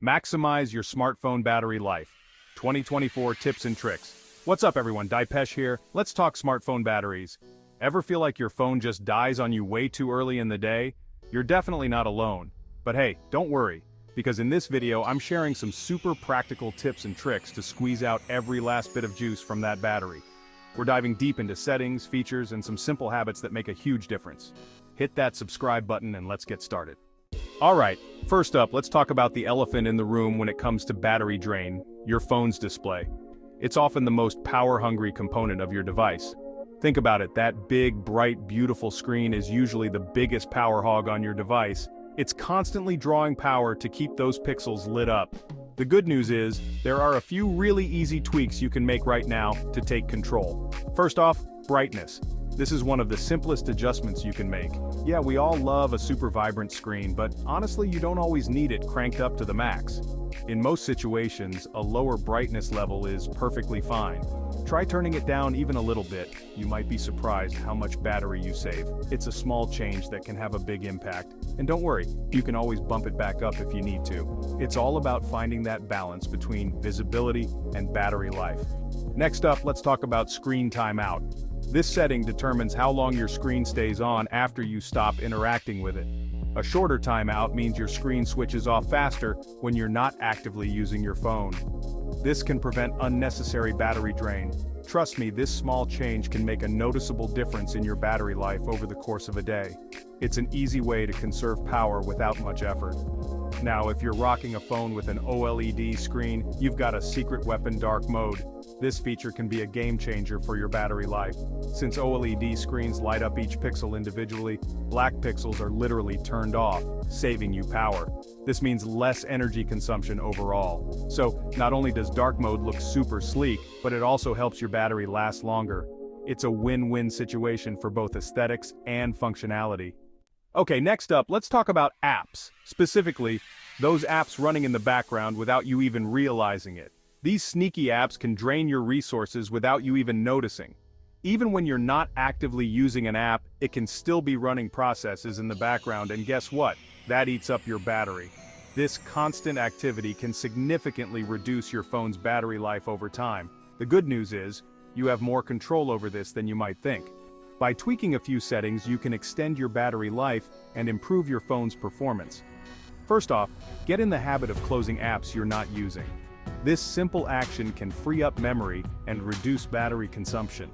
Maximize your smartphone battery life. 2024 tips and tricks. What's up everyone, Dipesh here. Let's talk smartphone batteries. Ever feel like your phone just dies on you way too early in the day? You're definitely not alone. But hey, don't worry, because in this video I'm sharing some super practical tips and tricks to squeeze out every last bit of juice from that battery. We're diving deep into settings, features, and some simple habits that make a huge difference. Hit that subscribe button and let's get started. Alright, first up, let's talk about the elephant in the room when it comes to battery drain, your phone's display. It's often the most power-hungry component of your device. Think about it, that big, bright, beautiful screen is usually the biggest power hog on your device. It's constantly drawing power to keep those pixels lit up. The good news is, there are a few really easy tweaks you can make right now to take control. First off, brightness. This is one of the simplest adjustments you can make. Yeah, we all love a super vibrant screen, but honestly you don't always need it cranked up to the max. In most situations, a lower brightness level is perfectly fine. Try turning it down even a little bit. You might be surprised how much battery you save. It's a small change that can have a big impact. And don't worry, you can always bump it back up if you need to. It's all about finding that balance between visibility and battery life. Next up, let's talk about screen timeout. This setting determines how long your screen stays on after you stop interacting with it. A shorter timeout means your screen switches off faster when you're not actively using your phone. This can prevent unnecessary battery drain. Trust me, this small change can make a noticeable difference in your battery life over the course of a day. It's an easy way to conserve power without much effort. Now, if you're rocking a phone with an OLED screen, you've got a secret weapon: dark mode. This feature can be a game changer for your battery life. Since OLED screens light up each pixel individually, black pixels are literally turned off, saving you power. This means less energy consumption overall. So, not only does dark mode look super sleek, but it also helps your battery last longer. It's a win-win situation for both aesthetics and functionality. Okay, next up, let's talk about apps. Specifically, those apps running in the background without you even realizing it. These sneaky apps can drain your resources without you even noticing. Even when you're not actively using an app, it can still be running processes in the background, and guess what? That eats up your battery. This constant activity can significantly reduce your phone's battery life over time. The good news is, you have more control over this than you might think. By tweaking a few settings, you can extend your battery life and improve your phone's performance. First off, get in the habit of closing apps you're not using. This simple action can free up memory and reduce battery consumption.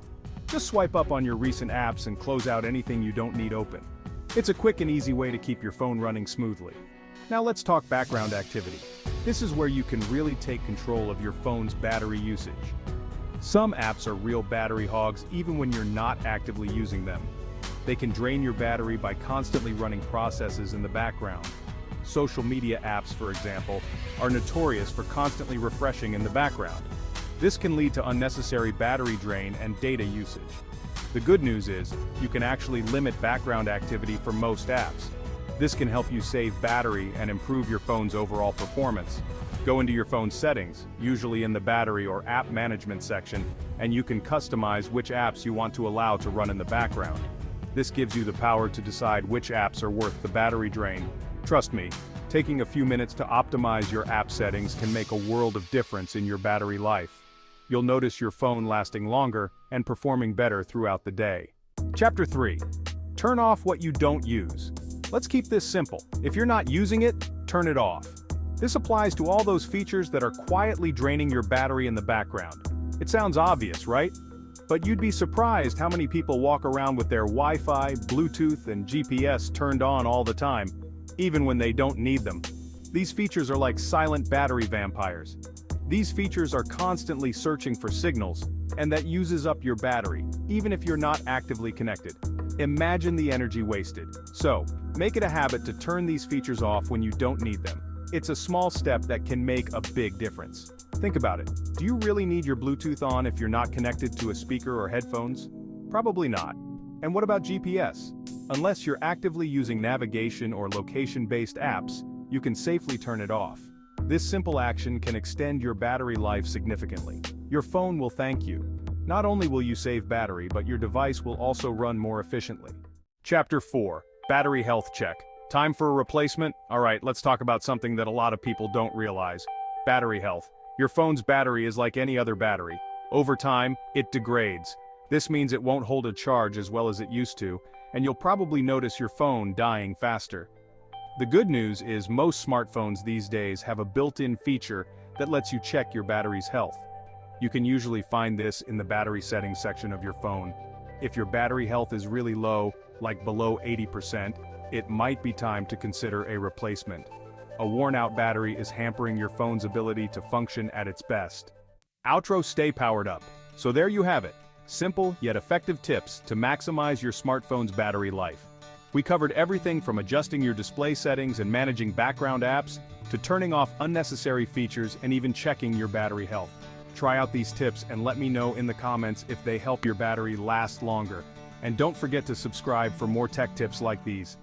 Just swipe up on your recent apps and close out anything you don't need open. It's a quick and easy way to keep your phone running smoothly. Now let's talk background activity. This is where you can really take control of your phone's battery usage. Some apps are real battery hogs even when you're not actively using them. They can drain your battery by constantly running processes in the background. Social media apps, for example, are notorious for constantly refreshing in the background. This can lead to unnecessary battery drain and data usage. The good news is, you can actually limit background activity for most apps. This can help you save battery and improve your phone's overall performance. Go into your phone's settings, usually in the battery or app management section, and you can customize which apps you want to allow to run in the background. This gives you the power to decide which apps are worth the battery drain. Trust me, taking a few minutes to optimize your app settings can make a world of difference in your battery life. You'll notice your phone lasting longer and performing better throughout the day. Chapter 3. Turn off what you don't use. Let's keep this simple. If you're not using it, turn it off. This applies to all those features that are quietly draining your battery in the background. It sounds obvious, right? But you'd be surprised how many people walk around with their Wi-Fi, Bluetooth, and GPS turned on all the time, even when they don't need them. These features are like silent battery vampires. These features are constantly searching for signals, and that uses up your battery, even if you're not actively connected. Imagine the energy wasted. So, make it a habit to turn these features off when you don't need them. It's a small step that can make a big difference. Think about it. Do you really need your Bluetooth on if you're not connected to a speaker or headphones? Probably not. And what about GPS? Unless you're actively using navigation or location-based apps, you can safely turn it off. This simple action can extend your battery life significantly. Your phone will thank you. Not only will you save battery, but your device will also run more efficiently. Chapter 4. Battery Health Check. Time for a replacement? Alright, let's talk about something that a lot of people don't realize. Battery health. Your phone's battery is like any other battery. Over time, it degrades. This means it won't hold a charge as well as it used to, and you'll probably notice your phone dying faster. The good news is most smartphones these days have a built-in feature that lets you check your battery's health. You can usually find this in the battery settings section of your phone. If your battery health is really low, like below 80%, it might be time to consider a replacement. A worn-out battery is hampering your phone's ability to function at its best. Outro, stay powered up. So there you have it. Simple yet effective tips to maximize your smartphone's battery life. We covered everything from adjusting your display settings and managing background apps, to turning off unnecessary features and even checking your battery health. Try out these tips and let me know in the comments if they help your battery last longer. And don't forget to subscribe for more tech tips like these.